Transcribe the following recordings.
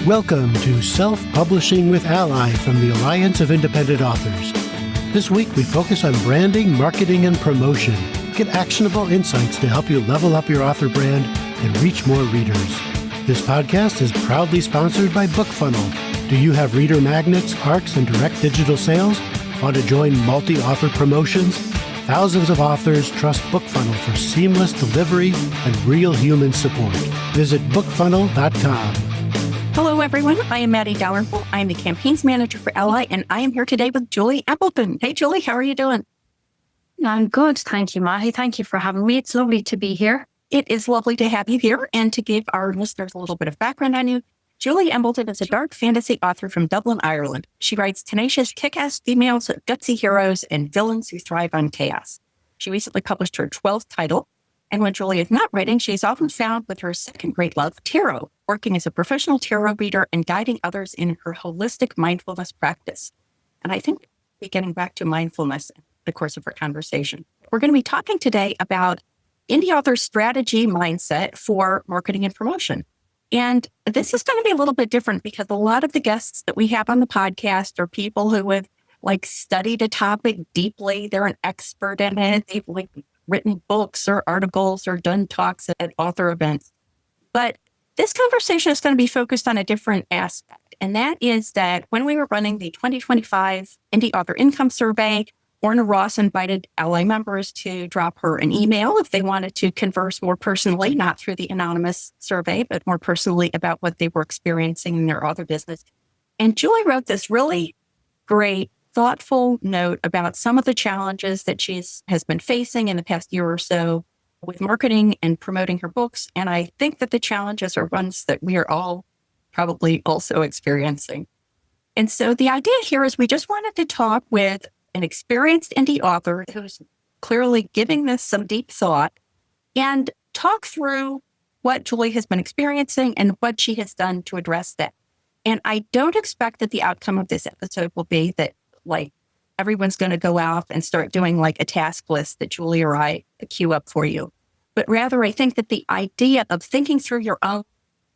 Welcome to Self-Publishing with Ally from the Alliance of Independent Authors. This week we focus on branding, marketing, and promotion. Get actionable insights to help you level up your author brand and reach more readers. This podcast is proudly sponsored by BookFunnel. Do you have reader magnets, ARCs, and direct digital sales? Want to join multi-author promotions? Thousands of authors trust BookFunnel for seamless delivery and real human support. Visit bookfunnel.com. Hello, everyone. I am Matty Dalrymple. I am the campaigns manager for Ally, and I am here today with Julie Appleton. Hey, Julie, how are you doing? I'm good. Thank you, Matty. Thank you for having me. It's lovely to be here. It is lovely to have you here. And to give our listeners a little bit of background on you, Julie Appleton is a dark fantasy author from Dublin, Ireland. She writes tenacious, kick-ass females, gutsy heroes, and villains who thrive on chaos. She recently published her 12th title. And when Julie is not writing, she is often found with her second great love, tarot, working as a professional tarot reader and guiding others in her holistic mindfulness practice. And I think we're getting back to mindfulness in the course of our conversation. We're going to be talking today about indie author strategy mindset for marketing and promotion. And this is going to be a little bit different because a lot of the guests that we have on the podcast are people who have studied a topic deeply. They're an expert in it. They've written books or articles or done talks at author events. But this conversation is going to be focused on a different aspect. And that is that when we were running the 2025 Indie Author Income Survey, Orna Ross invited Ally members to drop her an email if they wanted to converse more personally, not through the anonymous survey, but more personally about what they were experiencing in their author business. And Julie wrote this really great, thoughtful note about some of the challenges that she has been facing in the past year or so with marketing and promoting her books. And I think that the challenges are ones that we are all probably also experiencing. And so the idea here is we just wanted to talk with an experienced indie author who's clearly giving this some deep thought and talk through what Julie has been experiencing and what she has done to address that. And I don't expect that the outcome of this episode will be that everyone's going to go off and start doing a task list that Julie or I queue up for you. But rather, I think that the idea of thinking through your own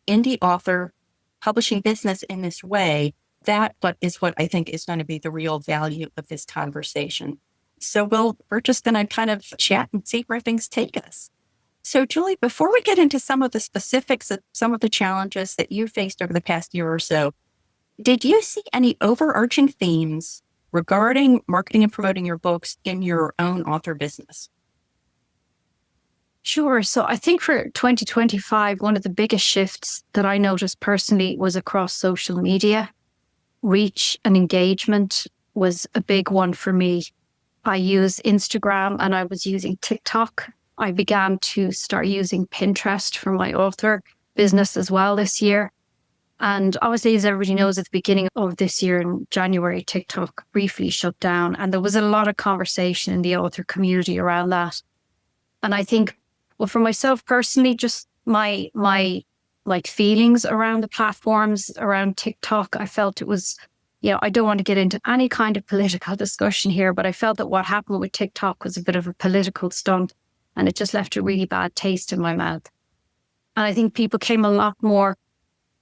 indie author publishing business in this way, that is what I think is going to be the real value of this conversation. So we're just going to kind of chat and see where things take us. So Julie, before we get into some of the specifics of some of the challenges that you faced over the past year or so, did you see any overarching themes regarding marketing and promoting your books in your own author business? Sure. So I think for 2025, one of the biggest shifts that I noticed personally was across social media. Reach and engagement was a big one for me. I use Instagram and I was using TikTok. I began to start using Pinterest for my author business as well this year. And obviously, as everybody knows, at the beginning of this year in January, TikTok briefly shut down. And there was a lot of conversation in the author community around that. And I think, well, for myself personally, just my feelings around the platforms, around TikTok, I felt it was, I don't want to get into any kind of political discussion here, but I felt that what happened with TikTok was a bit of a political stunt and it just left a really bad taste in my mouth. And I think people came a lot more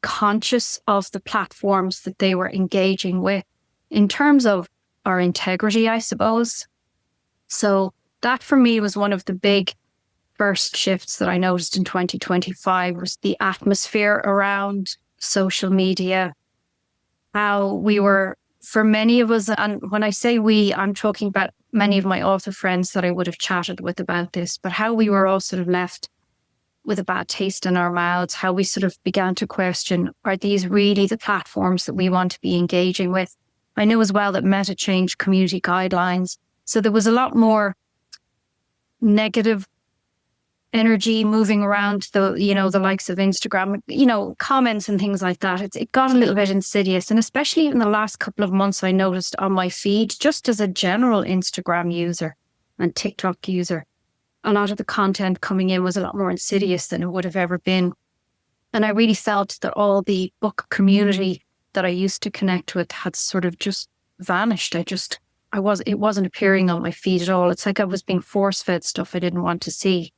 conscious of the platforms that they were engaging with in terms of our integrity, I suppose. So that for me was one of the big first shifts that I noticed in 2025 was the atmosphere around social media, how we were, for many of us, and when I say we, I'm talking about many of my author friends that I would have chatted with about this, but how we were all sort of left with a bad taste in our mouths, how we sort of began to question, are these really the platforms that we want to be engaging with? I know as well that Meta changed community guidelines. So there was a lot more negative energy moving around the likes of Instagram, comments and things like that. It got a little bit insidious. And especially in the last couple of months, I noticed on my feed, just as a general Instagram user and TikTok user, a lot of the content coming in was a lot more insidious than it would have ever been. And I really felt that all the book community that I used to connect with had sort of just vanished. It wasn't appearing on my feed at all. It's like I was being force-fed stuff I didn't want to see.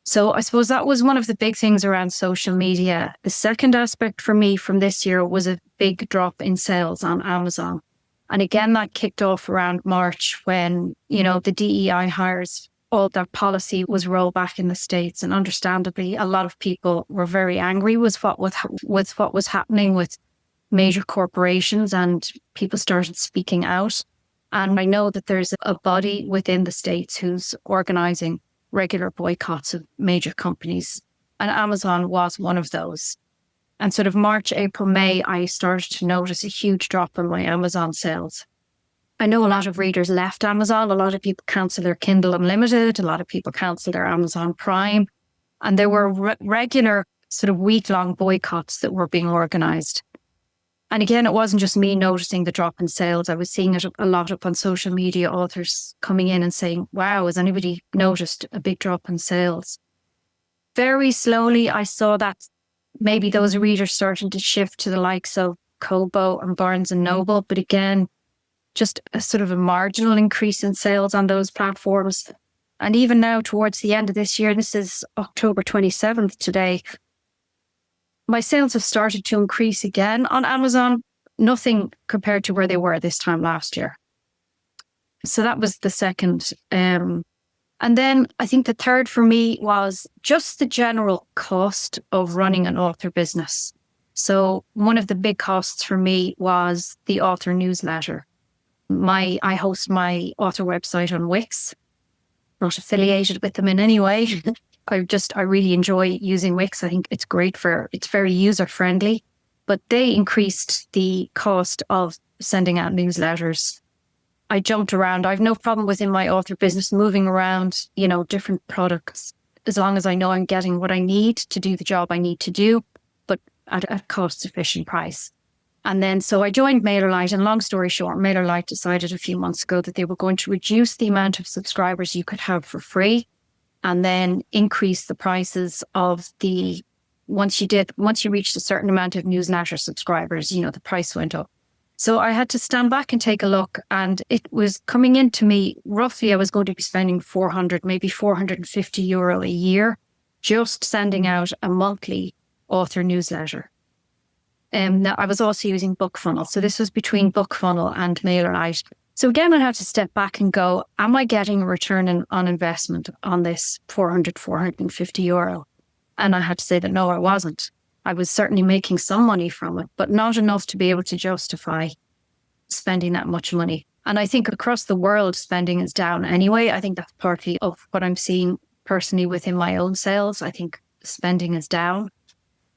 So I suppose that was one of the big things around social media. The second aspect for me from this year was a big drop in sales on Amazon. And again, that kicked off around March when, the DEI hires, all that policy was rolled back in the States. And understandably, a lot of people were very angry with what was happening with major corporations, and people started speaking out. And I know that there's a body within the States who's organizing regular boycotts of major companies. And Amazon was one of those. And sort of March, April, May, I started to notice a huge drop in my Amazon sales. I know a lot of readers left Amazon. A lot of people cancelled their Kindle Unlimited. A lot of people cancelled their Amazon Prime. And there were regular sort of week-long boycotts that were being organized. And again, it wasn't just me noticing the drop in sales. I was seeing it a lot up on social media, authors coming in and saying, wow, has anybody noticed a big drop in sales? Very slowly, I saw that maybe those readers starting to shift to the likes of Kobo and Barnes and Noble. But again, just a sort of a marginal increase in sales on those platforms. And even now towards the end of this year, this is October 27th today, my sales have started to increase again on Amazon, nothing compared to where they were this time last year. So that was the second. And then I think the third for me was just the general cost of running an author business. So one of the big costs for me was the author newsletter. I host my author website on Wix, not affiliated with them in any way. I really enjoy using Wix. I think it's it's very user friendly, but they increased the cost of sending out newsletters. I jumped around. I have no problem within my author business moving around, different products, as long as I know I'm getting what I need to do the job I need to do, but at a cost efficient price. And then, so I joined MailerLite, and long story short, MailerLite decided a few months ago that they were going to reduce the amount of subscribers you could have for free, and then increase the prices of once you reached a certain amount of newsletter subscribers, the price went up. So I had to stand back and take a look, and it was coming into me roughly, I was going to be spending 400, maybe €450 a year, just sending out a monthly author newsletter. Now I was also using BookFunnel. So this was between BookFunnel and MailerLite. So again, I had to step back and go, am I getting a return on investment on this €450? And I had to say that no, I wasn't. I was certainly making some money from it, but not enough to be able to justify spending that much money. And I think across the world, spending is down anyway. I think that's partly of what I'm seeing personally within my own sales. I think spending is down.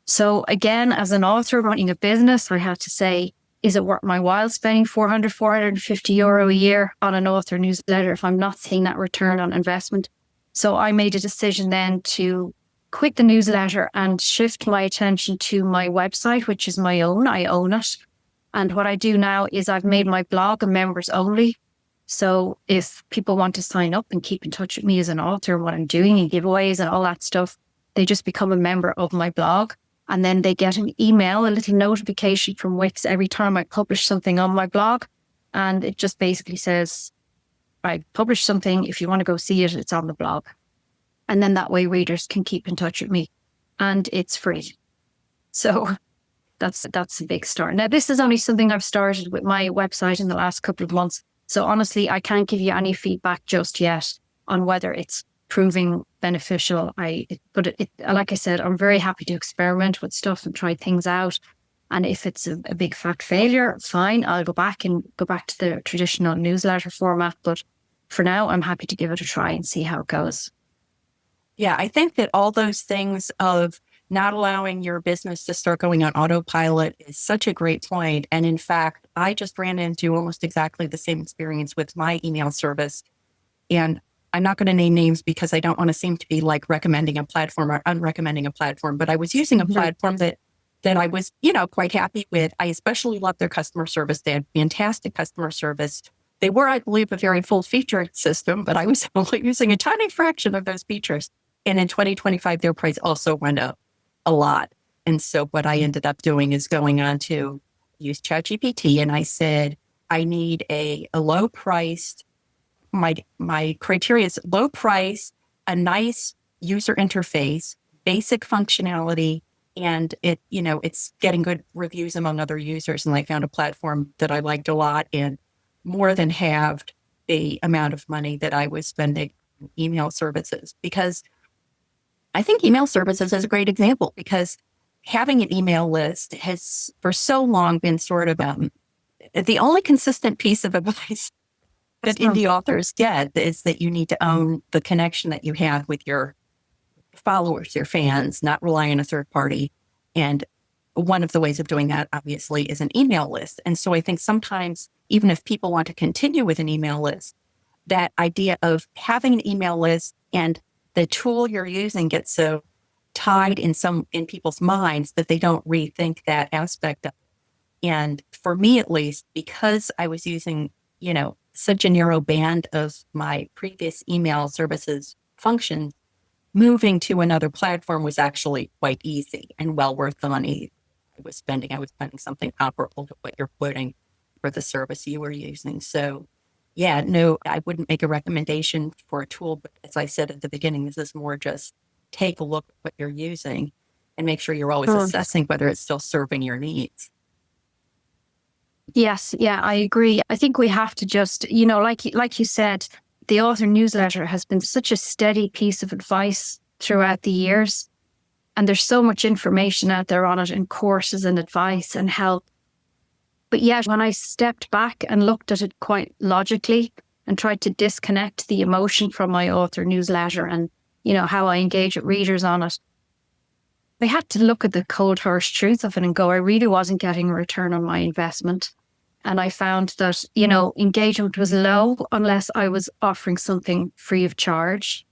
So again, as an author running a business, I had to say, is it worth my while spending €450 a year on an author newsletter if I'm not seeing that return on investment? So I made a decision then to quit the newsletter and shift my attention to my website, which is my own. I own it. And what I do now is I've made my blog a members only. So if people want to sign up and keep in touch with me as an author, what I'm doing and giveaways and all that stuff, they just become a member of my blog. And then they get an email, a little notification from Wix every time I publish something on my blog. And it just basically says, I published something. If you want to go see it, it's on the blog. And then that way readers can keep in touch with me. And it's free. So that's a big start. Now, this is only something I've started with my website in the last couple of months. So honestly, I can't give you any feedback just yet on whether it's proving beneficial. But like I said, I'm very happy to experiment with stuff and try things out. And if it's a big fat failure, fine, I'll go back to the traditional newsletter format. But for now, I'm happy to give it a try and see how it goes. Yeah, I think that all those things of not allowing your business to start going on autopilot is such a great point. And in fact, I just ran into almost exactly the same experience with my email service. And I'm not going to name names because I don't want to seem to be like recommending a platform or unrecommending a platform, but I was using a platform that I was, quite happy with. I especially loved their customer service. They had fantastic customer service. They were, I believe, a very full featured system, but I was only using a tiny fraction of those features. And in 2025, their price also went up a lot. And so what I ended up doing is going on to use ChatGPT, and I said, I need a low priced, my criteria is low price, a nice user interface, basic functionality, and it's getting good reviews among other users. And I found a platform that I liked a lot and more than halved the amount of money that I was spending on email services, because I think email services is a great example, because having an email list has for so long been sort of the only consistent piece of advice that indie authors get is that you need to own the connection that you have with your followers, your fans, not rely on a third party. And one of the ways of doing that, obviously, is an email list. And so I think sometimes, even if people want to continue with an email list, that idea of having an email list and the tool you're using gets so tied in people's minds that they don't rethink that aspect of it. And for me, at least, because I was using, such a narrow band of my previous email services functions, moving to another platform was actually quite easy and well worth the money I was spending. I was spending something comparable to what you're quoting for the service you were using. So yeah, no, I wouldn't make a recommendation for a tool, but as I said at the beginning, this is more just take a look at what you're using and make sure you're always assessing whether it's still serving your needs. Yes, yeah, I agree. I think we have to just, like you said, the author newsletter has been such a steady piece of advice throughout the years. And there's so much information out there on it, and courses and advice and help. But yet, when I stepped back and looked at it quite logically and tried to disconnect the emotion from my author newsletter and, how I engage with readers on it, I had to look at the cold harsh truth of it and go, I really wasn't getting a return on my investment. And I found that, engagement was low unless I was offering something free of charge.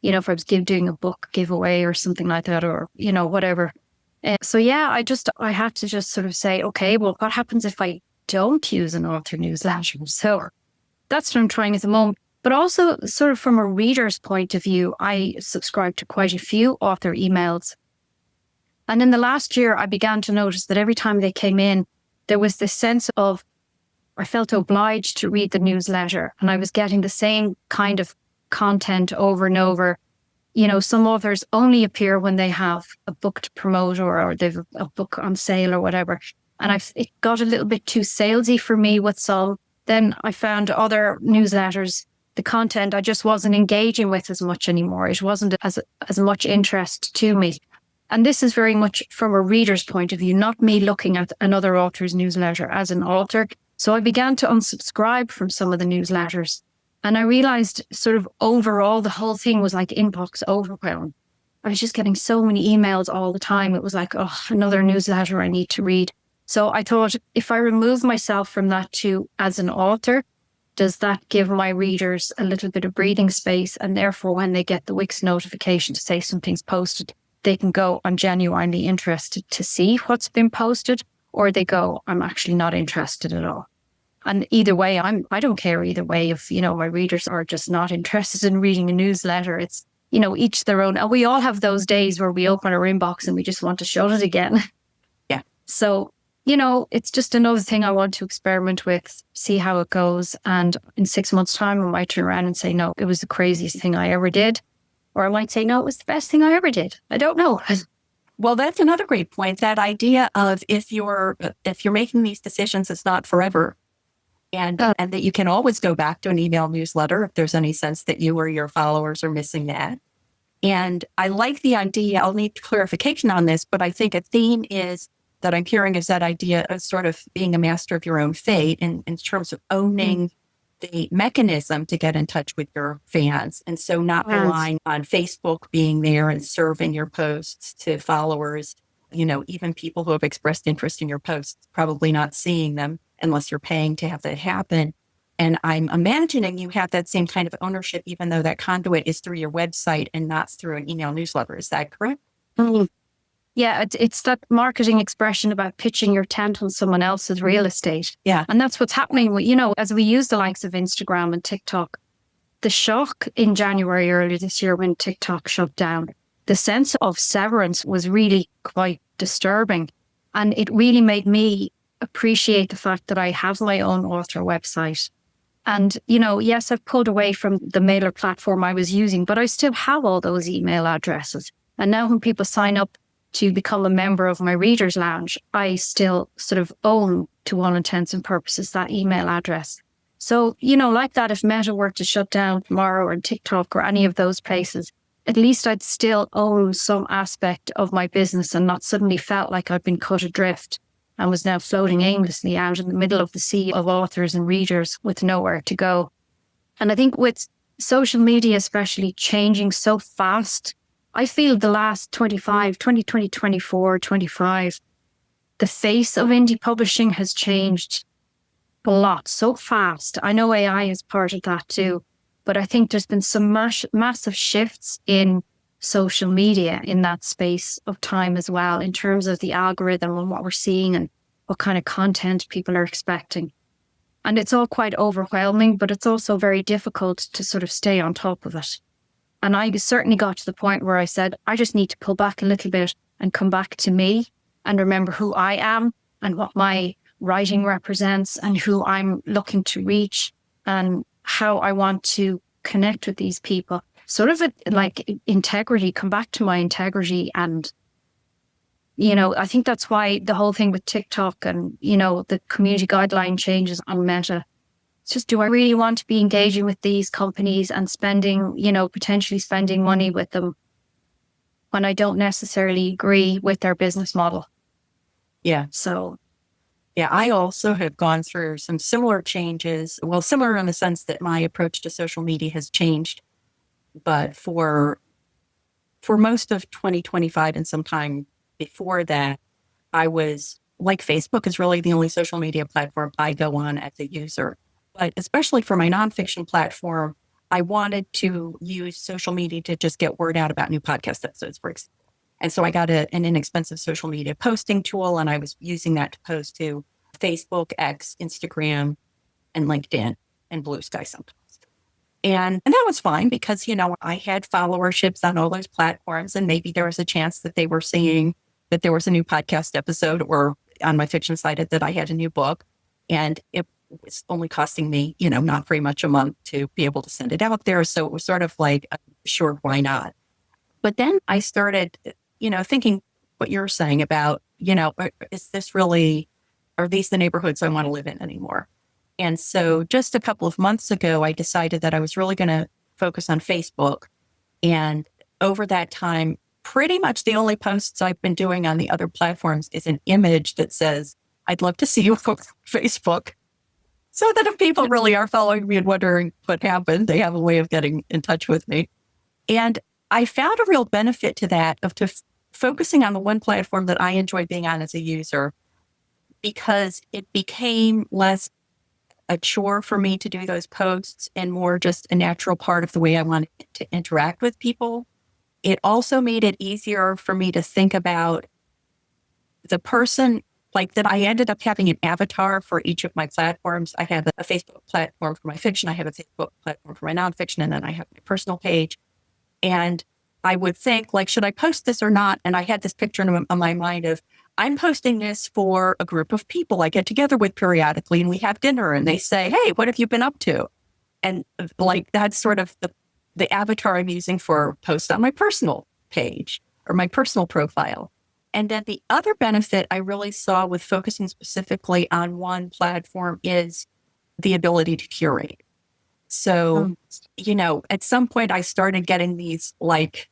If I was doing a book giveaway or something like that, or, whatever. So yeah, I had to just sort of say, okay, well, what happens if I don't use an author newsletter? So that's what I'm trying at the moment. But also sort of from a reader's point of view, I subscribe to quite a few author emails. And in the last year, I began to notice that every time they came in, there was this sense of, I felt obliged to read the newsletter, and I was getting the same kind of content over and over. Some authors only appear when they have a book to promote or they've a book on sale or whatever. And it got a little bit too salesy for me with some. Then I found other newsletters, the content I just wasn't engaging with as much anymore. It wasn't as much interest to me. And this is very much from a reader's point of view, not me looking at another author's newsletter as an author. So I began to unsubscribe from some of the newsletters. And I realized sort of overall, the whole thing was like inbox overwhelm. I was just getting so many emails all the time. It was like, another newsletter I need to read. So I thought, if I remove myself from that too as an author, does that give my readers a little bit of breathing space? And therefore, when they get the Wix notification to say something's posted, they can go, I'm genuinely interested to see what's been posted, or they go, I'm actually not interested at all. And either way, I don't care either way if, my readers are just not interested in reading a newsletter. It's, each their own. And we all have those days where we open our inbox and we just want to shut it again. Yeah. So, it's just another thing I want to experiment with, see how it goes. And in 6 months' time, I might turn around and say, no, it was the craziest thing I ever did. Or I might say, no, it was the best thing I ever did. I don't know. Well, that's another great point. That idea of if you're making these decisions, it's not forever. And that you can always go back to an email newsletter if there's any sense that you or your followers are missing that. And I like the idea, I'll need clarification on this, but I think a theme that I'm hearing is that idea of sort of being a master of your own fate in terms of owning the mechanism to get in touch with your fans. And so not relying on Facebook being there and serving your posts to followers, even people who have expressed interest in your posts, probably not seeing them unless you're paying to have that happen. And I'm imagining you have that same kind of ownership, even though that conduit is through your website and not through an email newsletter. Is that correct? Mm. Yeah, it's that marketing expression about pitching your tent on someone else's real estate. Yeah. And that's what's happening. As we use the likes of Instagram and TikTok, the shock in January earlier this year when TikTok shut down, the sense of severance was really quite disturbing. And it really made me appreciate the fact that I have my own author website. And, yes, I've pulled away from the mailer platform I was using, but I still have all those email addresses. And now when people sign up to become a member of my Reader's Lounge, I still sort of own, to all intents and purposes, that email address. So, like that, if Meta were to shut down tomorrow, or TikTok or any of those places, at least I'd still own some aspect of my business and not suddenly felt like I'd been cut adrift and was now floating aimlessly out in the middle of the sea of authors and readers with nowhere to go. And I think with social media especially changing so fast, I feel the last 2024, 25, the face of indie publishing has changed a lot so fast. I know AI is part of that too, but I think there's been some massive shifts in social media in that space of time as well, in terms of the algorithm and what we're seeing and what kind of content people are expecting. And it's all quite overwhelming, but it's also very difficult to sort of stay on top of it. And I certainly got to the point where I said, I just need to pull back a little bit and come back to me and remember who I am and what my writing represents and who I'm looking to reach and how I want to connect with these people. Sort of like integrity, come back to my integrity. And, I think that's why the whole thing with TikTok and, the community guideline changes on Meta. It's just, do I really want to be engaging with these companies and spending, potentially spending money with them when I don't necessarily agree with their business model? Yeah. So. Yeah, I also have gone through some similar changes. Well, similar in the sense that my approach to social media has changed. But for most of 2025 and sometime before that, I was, like, Facebook is really the only social media platform I go on as a user. But especially for my nonfiction platform, I wanted to use social media to just get word out about new podcast episodes, for example. And so I got an inexpensive social media posting tool, and I was using that to post to Facebook, X, Instagram, and LinkedIn, and Blue Sky sometimes. And that was fine because, I had followerships on all those platforms, and maybe there was a chance that they were seeing that there was a new podcast episode, or on my fiction site that I had a new book. And it was only costing me, not very much a month to be able to send it out there. So it was sort of like, sure, why not? But then I started, thinking what you're saying about, is this really, are these the neighborhoods I want to live in anymore? And so just a couple of months ago, I decided that I was really going to focus on Facebook. And over that time, pretty much the only posts I've been doing on the other platforms is an image that says, I'd love to see you on Facebook. So that if people really are following me and wondering what happened, they have a way of getting in touch with me. And I found a real benefit to that of focusing on the one platform that I enjoy being on as a user, because it became less a chore for me to do those posts and more just a natural part of the way I wanted to interact with people. It also made it easier for me to think about the person, like that I ended up having an avatar for each of my platforms. I have a Facebook platform for my fiction. I have a Facebook platform for my nonfiction. And then I have my personal page. And I would think, like, should I post this or not? And I had this picture in my mind of, I'm posting this for a group of people I get together with periodically, and we have dinner, and they say, hey, what have you been up to? And like, that's sort of the avatar I'm using for posts on my personal page or my personal profile. And then the other benefit I really saw with focusing specifically on one platform is the ability to curate. So, at some point I started getting these, like,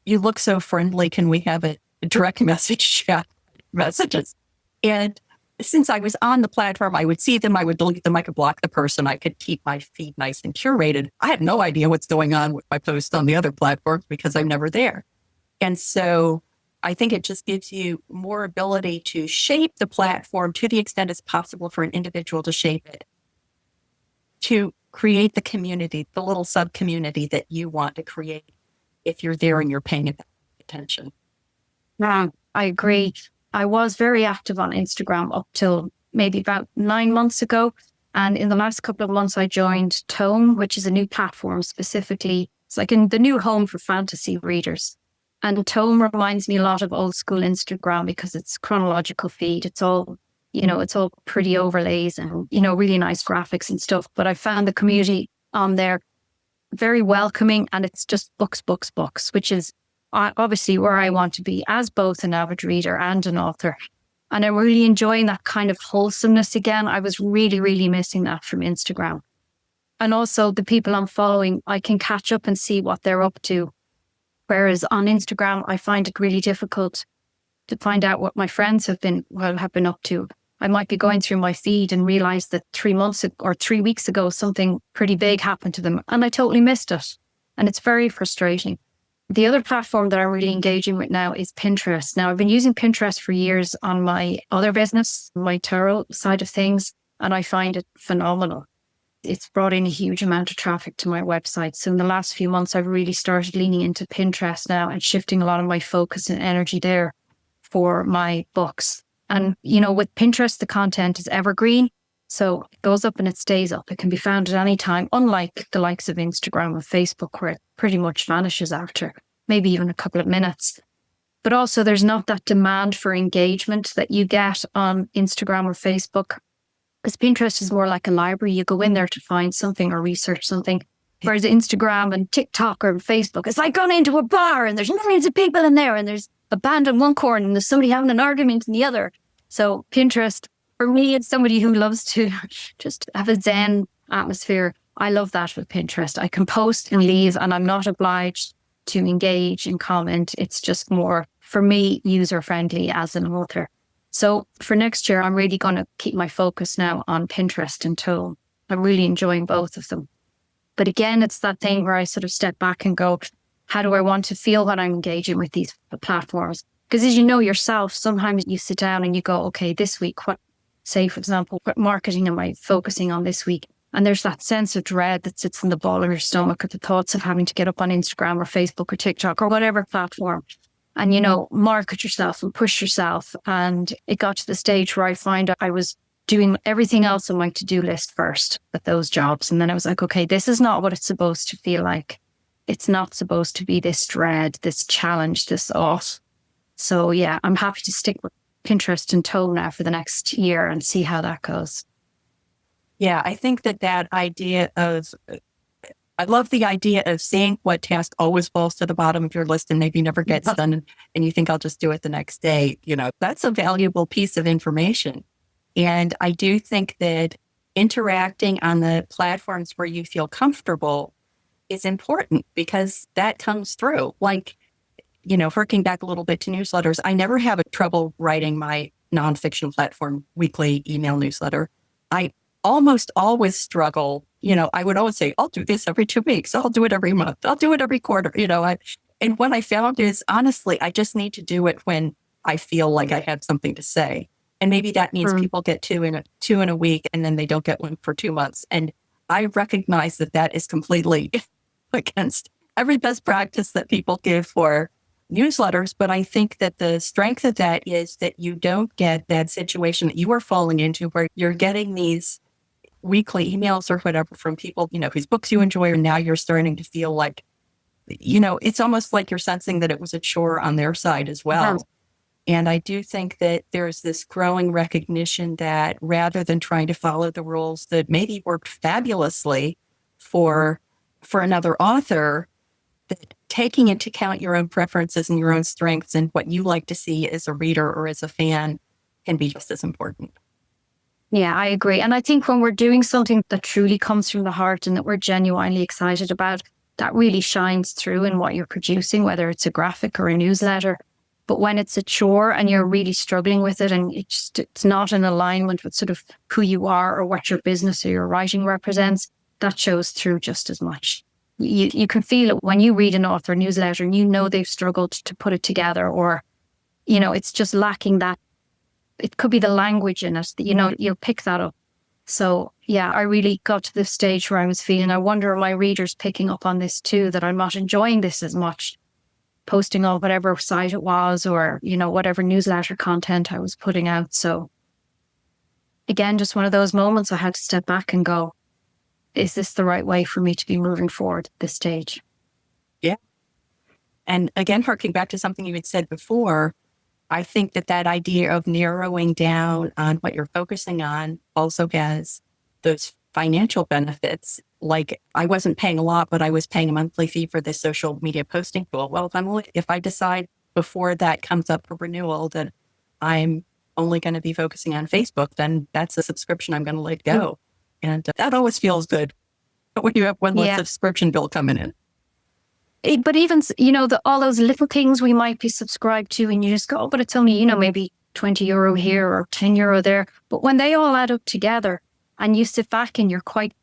you look so friendly, can we have a direct message chat messages? And since I was on the platform, I would see them, I would delete them, I could block the person, I could keep my feed nice and curated. I had no idea what's going on with my posts on the other platforms because I'm never there. And so I think it just gives you more ability to shape the platform to the extent it's possible for an individual to shape it, to create the community, the little sub-community that you want to create if you're there and you're paying attention. Yeah, I agree. I was very active on Instagram up till maybe about 9 months ago. And in the last couple of months, I joined Tome, which is a new platform specifically. It's like the new home for fantasy readers. And Tome reminds me a lot of old school Instagram because it's chronological feed. It's all, It's all pretty overlays and, really nice graphics and stuff. But I found the community on there very welcoming, and it's just books, books, books, which is obviously where I want to be as both an avid reader and an author. And I'm really enjoying that kind of wholesomeness again. I was really, really missing that from Instagram. And also the people I'm following, I can catch up and see what they're up to. Whereas on Instagram, I find it really difficult to find out what my friends have been up to. I might be going through my feed and realize that 3 weeks ago, something pretty big happened to them and I totally missed it. And it's very frustrating. The other platform that I'm really engaging with now is Pinterest. Now, I've been using Pinterest for years on my other business, my tarot side of things, and I find it phenomenal. It's brought in a huge amount of traffic to my website. So in the last few months, I've really started leaning into Pinterest now and shifting a lot of my focus and energy there for my books. And, with Pinterest, the content is evergreen. So it goes up and it stays up. It can be found at any time, unlike the likes of Instagram or Facebook, where it pretty much vanishes after maybe even a couple of minutes. But also there's not that demand for engagement that you get on Instagram or Facebook. Because Pinterest is more like a library. You go in there to find something or research something. Whereas Instagram and TikTok or Facebook, it's like going into a bar and there's millions of people in there and there's a band in one corner and there's somebody having an argument in the other. So Pinterest, for me, it's somebody who loves to just have a zen atmosphere. I love that with Pinterest. I can post and leave and I'm not obliged to engage and comment. It's just more, for me, user-friendly as an author. So for next year, I'm really going to keep my focus now on Pinterest and Tone. I'm really enjoying both of them. But again, it's that thing where I sort of step back and go, how do I want to feel when I'm engaging with these platforms? Because as you know yourself, sometimes you sit down and you go, okay, this week, say, for example, what marketing am I focusing on this week? And there's that sense of dread that sits in the ball of your stomach at the thoughts of having to get up on Instagram or Facebook or TikTok or whatever platform and, market yourself and push yourself. And it got to the stage where I find I was doing everything else on my to-do list first with those jobs. And then I was like, okay, this is not what it's supposed to feel like. It's not supposed to be this dread, this challenge, this ought. So yeah, I'm happy to stick with Pinterest and Tone now for the next year and see how that goes. Yeah, I think that idea of, I love the idea of seeing what task always falls to the bottom of your list and maybe never gets done. And you think I'll just do it the next day. That's a valuable piece of information. And I do think that interacting on the platforms where you feel comfortable is important because that comes through. Like, harking back a little bit to newsletters, I never have trouble writing my nonfiction platform weekly email newsletter. I almost always struggle. I would always say, I'll do this every 2 weeks. I'll do it every month. I'll do it every quarter. And what I found is, honestly, I just need to do it when I feel like I have something to say. And maybe that means people get two in a week and then they don't get one for 2 months. And I recognize that is completely against every best practice that people give for newsletters. But I think that the strength of that is that you don't get that situation that you are falling into where you're getting these weekly emails or whatever from people, whose books you enjoy. And now you're starting to feel like, it's almost like you're sensing that it was a chore on their side as well. And I do think that there's this growing recognition that rather than trying to follow the rules that maybe worked fabulously for another author, that taking into account your own preferences and your own strengths and what you like to see as a reader or as a fan can be just as important. Yeah, I agree. And I think when we're doing something that truly comes from the heart and that we're genuinely excited about, that really shines through in what you're producing, whether it's a graphic or a newsletter. But when it's a chore and you're really struggling with it and it's not in alignment with sort of who you are or what your business or your writing represents, that shows through just as much. You can feel it when you read an author newsletter and they've struggled to put it together, or, it's just lacking that. It could be the language in it that, you'll pick that up. So yeah, I really got to this stage where I was feeling, I wonder are my readers picking up on this too, that I'm not enjoying this as much, posting on whatever site it was or, whatever newsletter content I was putting out. So again, just one of those moments I had to step back and go, is this the right way for me to be moving forward at this stage? Yeah. And again, harking back to something you had said before, I think that idea of narrowing down on what you're focusing on also has those financial benefits. Like I wasn't paying a lot, but I was paying a monthly fee for this social media posting tool. Well, if I decide before that comes up for renewal that I'm only going to be focusing on Facebook, then that's a subscription I'm going to let go. And that always feels good when you have one less subscription bill coming in. But even, all those little things we might be subscribed to and you just go, oh, but it's only, maybe €20 here or €10 there. But when they all add up together and you sit back and you're quite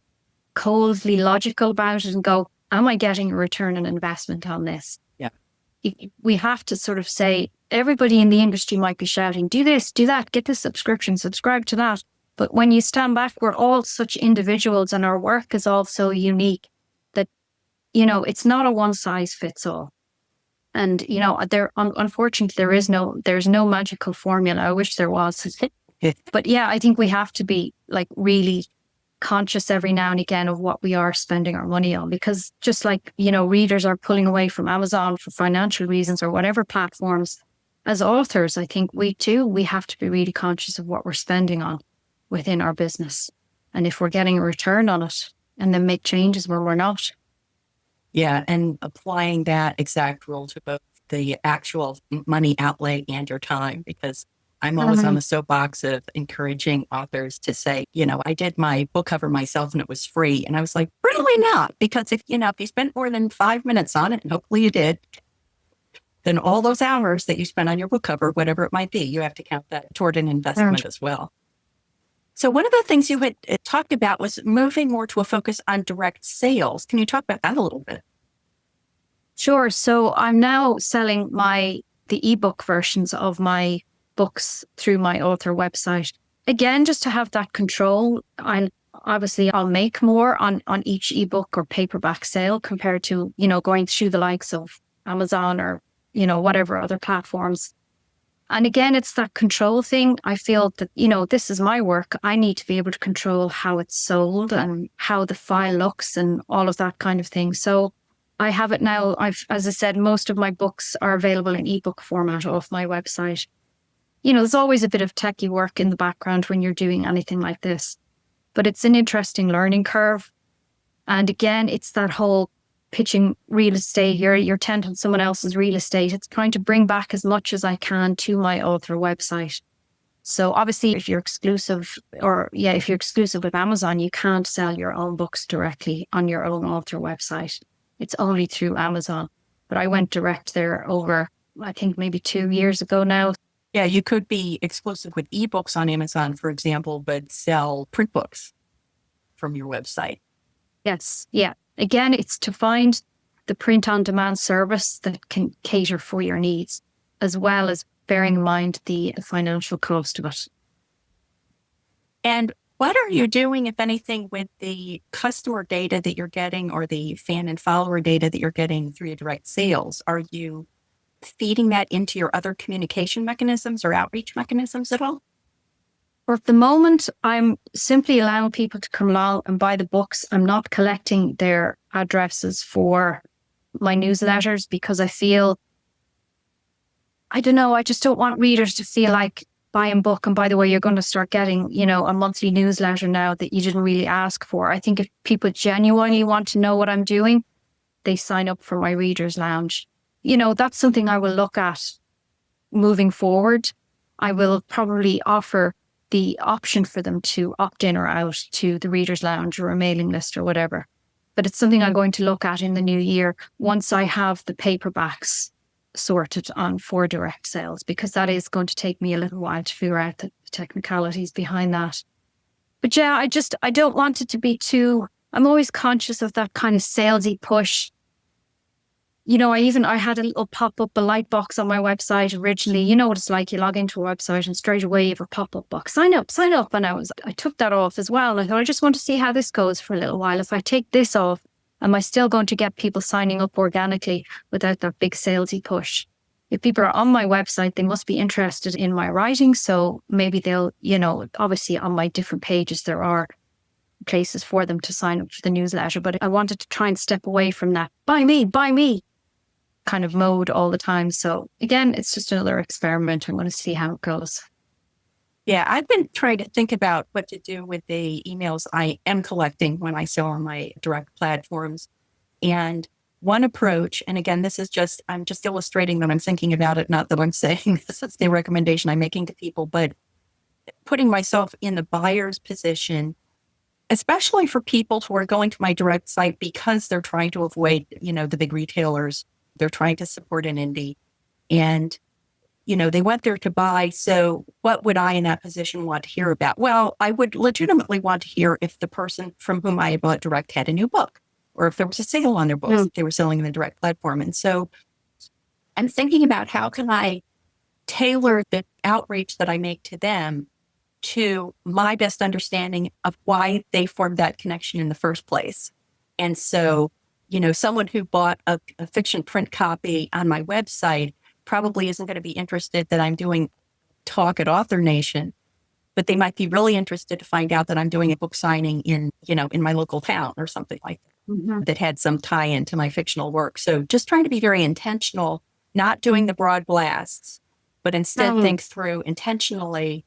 coldly logical about it and go, am I getting a return on investment on this? Yeah. We have to sort of say, everybody in the industry might be shouting, do this, do that, get this subscription, subscribe to that. But when you stand back, we're all such individuals and our work is all so unique. It's not a one size fits all. And, unfortunately, there's no magical formula. I wish there was. But yeah, I think we have to be really conscious every now and again of what we are spending our money on, because just like, readers are pulling away from Amazon for financial reasons or whatever platforms, as authors, I think we have to be really conscious of what we're spending on within our business. And if we're getting a return on it, and then make changes where we're not. Yeah, and applying that exact rule to both the actual money outlay and your time, because I'm always on the soapbox of encouraging authors to say, I did my book cover myself and it was free. And I was like, really not? Because if you spent more than 5 minutes on it, and hopefully you did, then all those hours that you spent on your book cover, whatever it might be, you have to count that toward an investment as well. So one of the things you had talked about was moving more to a focus on direct sales. Can you talk about that a little bit? Sure. So I'm now selling the ebook versions of my books through my author website. Again, just to have that control. I'll make more on each ebook or paperback sale compared to, going through the likes of Amazon or, whatever other platforms. And again, it's that control thing. I feel that, this is my work. I need to be able to control how it's sold and how the file looks and all of that kind of thing. So I have it now. As I said, most of my books are available in ebook format off my website. There's always a bit of techie work in the background when you're doing anything like this, but it's an interesting learning curve. And again, it's that whole pitching real estate. You're tenting someone else's real estate. It's trying to bring back as much as I can to my author website. So obviously, if you're exclusive with Amazon, you can't sell your own books directly on your own author website. It's only through Amazon. But I went direct there over, I think maybe 2 years ago now. Yeah, you could be exclusive with ebooks on Amazon, for example, but sell print books from your website. Yes. Yeah. Again, it's to find the print-on-demand service that can cater for your needs, as well as bearing in mind the financial cost of it. And what are you doing, if anything, with the customer data that you're getting or the fan and follower data that you're getting through your direct sales? Are you feeding that into your other communication mechanisms or outreach mechanisms at all? For the moment, I'm simply allowing people to come along and buy the books. I'm not collecting their addresses for my newsletters because I feel, I just don't want readers to feel like buying book. And by the way, you're going to start getting, a monthly newsletter now that you didn't really ask for. I think if people genuinely want to know what I'm doing, they sign up for my Reader's Lounge. That's something I will look at moving forward. I will probably offer the option for them to opt in or out to the Reader's Lounge or a mailing list or whatever. But it's something I'm going to look at in the new year once I have the paperbacks sorted on for direct sales, because that is going to take me a little while to figure out the technicalities behind that. But yeah, I don't want it to be I'm always conscious of that kind of salesy push. I had a little pop-up, a light box on my website originally. You know what it's like. You log into a website and straight away you have a pop-up box. Sign up. And I took that off as well. I thought, I just want to see how this goes for a little while. If I take this off, am I still going to get people signing up organically without that big salesy push? If people are on my website, they must be interested in my writing. So maybe they'll, obviously on my different pages, there are places for them to sign up for the newsletter. But I wanted to try and step away from that. Buy me. kind of mode all the time. So again, it's just another experiment. I'm going to see how it goes. Yeah, I've been trying to think about what to do with the emails I am collecting when I sell on my direct platforms. And one approach, and again, I'm just illustrating that I'm thinking about it, not that I'm saying this is the recommendation I'm making to people, but putting myself in the buyer's position, especially for people who are going to my direct site because they're trying to avoid, the big retailers. They're trying to support an indie. And they went there to buy. So what would I in that position want to hear about? Well, I would legitimately want to hear if the person from whom I bought direct had a new book, or if there was a sale on their books that they were selling in the direct platform. And so I'm thinking about how can I tailor the outreach that I make to them to my best understanding of why they formed that connection in the first place. And so, someone who bought a fiction print copy on my website probably isn't going to be interested that I'm doing talk at Author Nation, but they might be really interested to find out that I'm doing a book signing in my local town or something like that, that had some tie into my fictional work. So just trying to be very intentional, not doing the broad blasts, but instead think through intentionally,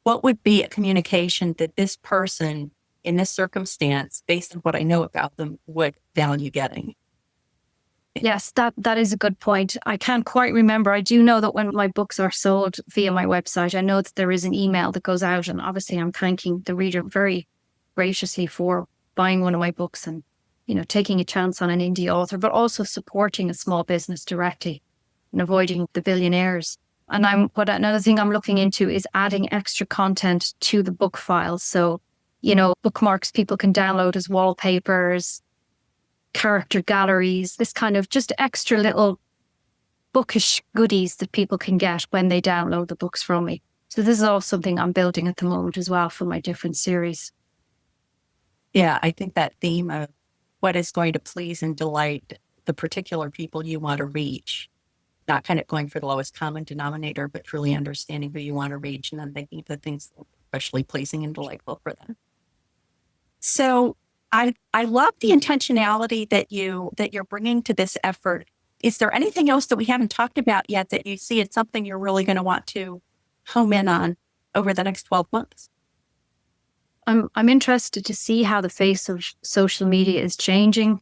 what would be a communication that this person in this circumstance, based on what I know about them, would value getting? Yes, that is a good point. I can't quite remember. I do know that when my books are sold via my website, I know that there is an email that goes out, and obviously I'm thanking the reader very graciously for buying one of my books and, taking a chance on an indie author, but also supporting a small business directly and avoiding the billionaires. And another thing I'm looking into is adding extra content to the book files. So, bookmarks people can download as wallpapers, character galleries, this kind of just extra little bookish goodies that people can get when they download the books from me. So this is all something I'm building at the moment as well for my different series. Yeah, I think that theme of what is going to please and delight the particular people you want to reach, not kind of going for the lowest common denominator, but truly understanding who you want to reach and then thinking of the things especially pleasing and delightful for them. So I love the intentionality that you're bringing to this effort. Is there anything else that we haven't talked about yet that you see it's something you're really going to want to home in on over the next 12 months? I'm interested to see how the face of social media is changing.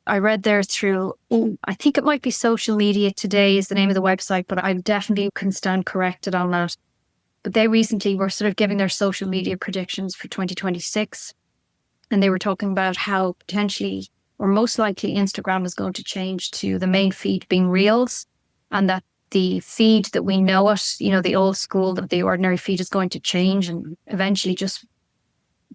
I read there through, I think it might be Social Media Today is the name of the website, but I definitely can stand corrected on that. But they recently were sort of giving their social media predictions for 2026. And they were talking about how potentially, or most likely, Instagram is going to change to the main feed being Reels, and that the feed that we know it, the old school, that the ordinary feed is going to change and eventually just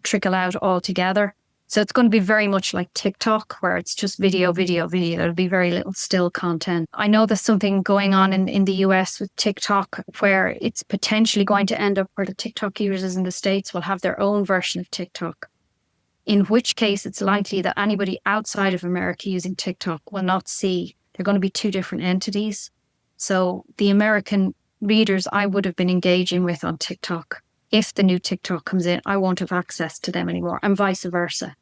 trickle out altogether. So it's going to be very much like TikTok, where it's just video. There'll be very little still content. I know there's something going on in the US with TikTok, where it's potentially going to end up where the TikTok users in the States will have their own version of TikTok. In which case, it's likely that anybody outside of America using TikTok will not see. They're going to be two different entities. So the American readers I would have been engaging with on TikTok, if the new TikTok comes in, I won't have access to them anymore, and vice versa.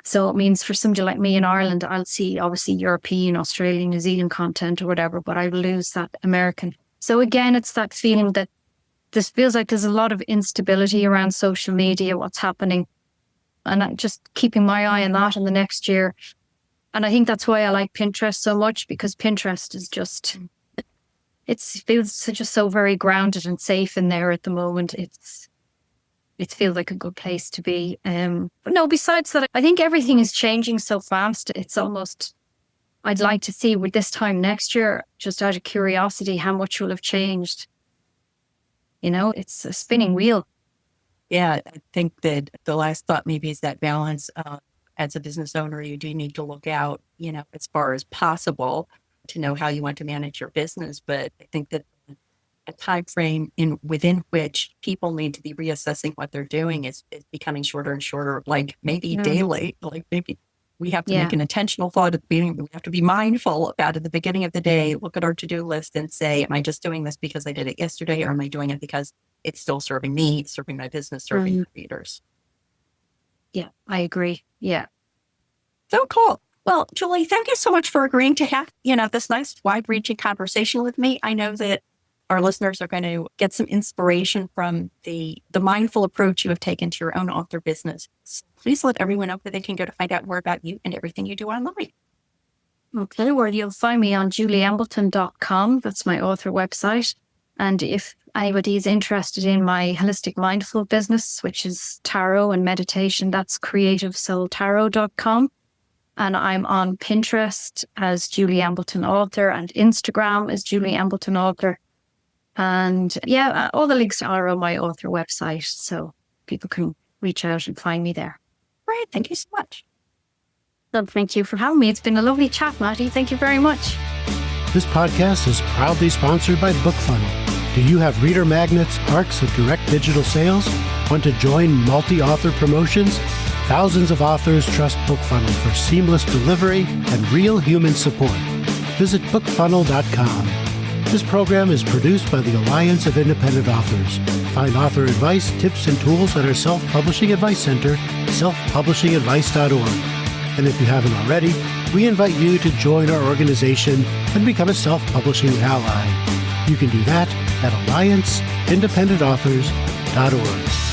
So it means for somebody like me in Ireland, I'll see obviously European, Australian, New Zealand content or whatever, but I will lose that American. So again, it's that feeling that this feels like there's a lot of instability around social media, what's happening. And I'm just keeping my eye on that in the next year. And I think that's why I like Pinterest so much, because Pinterest is just, it feels just so very grounded and safe in there at the moment. It feels like a good place to be. But no, besides that, I think everything is changing so fast. It's almost, I'd like to see with this time next year, just out of curiosity, how much will have changed. It's a spinning wheel. Yeah, I think that the last thought maybe is that balance. As a business owner, you do need to look out, as far as possible to know how you want to manage your business. But I think that a time frame within which people need to be reassessing what they're doing is becoming shorter and shorter, like maybe daily, like maybe we have to make an intentional thought at the beginning. We have to be mindful about at the beginning of the day, look at our to-do list and say, am I just doing this because I did it yesterday, or am I doing it because it's still serving me, serving my business, serving the readers? Yeah, I agree. Yeah. So cool. Well, Julie, thank you so much for agreeing to have, this nice wide-reaching conversation with me. I know that our listeners are going to get some inspiration from the mindful approach you have taken to your own author business. So please let everyone know that they can go to find out more about you and everything you do online. Okay, well, you'll find me on julieembleton.com. That's my author website. And if anybody is interested in my holistic mindful business, which is tarot and meditation, that's creativesoultarot.com. And I'm on Pinterest as Julie Embleton Author and Instagram as Julie Embleton Author. And all the links are on my author website, so people can reach out and find me there. Right. Thank you so much. So thank you for having me. It's been a lovely chat, Matty. Thank you very much. This podcast is proudly sponsored by BookFunnel. Do you have reader magnets, arcs of direct digital sales? Want to join multi-author promotions? Thousands of authors trust BookFunnel for seamless delivery and real human support. Visit bookfunnel.com. This program is produced by the Alliance of Independent Authors. Find author advice, tips, and tools at our Self-Publishing Advice Center, selfpublishingadvice.org. And if you haven't already, we invite you to join our organization and become a self-publishing ally. You can do that at allianceindependentauthors.org.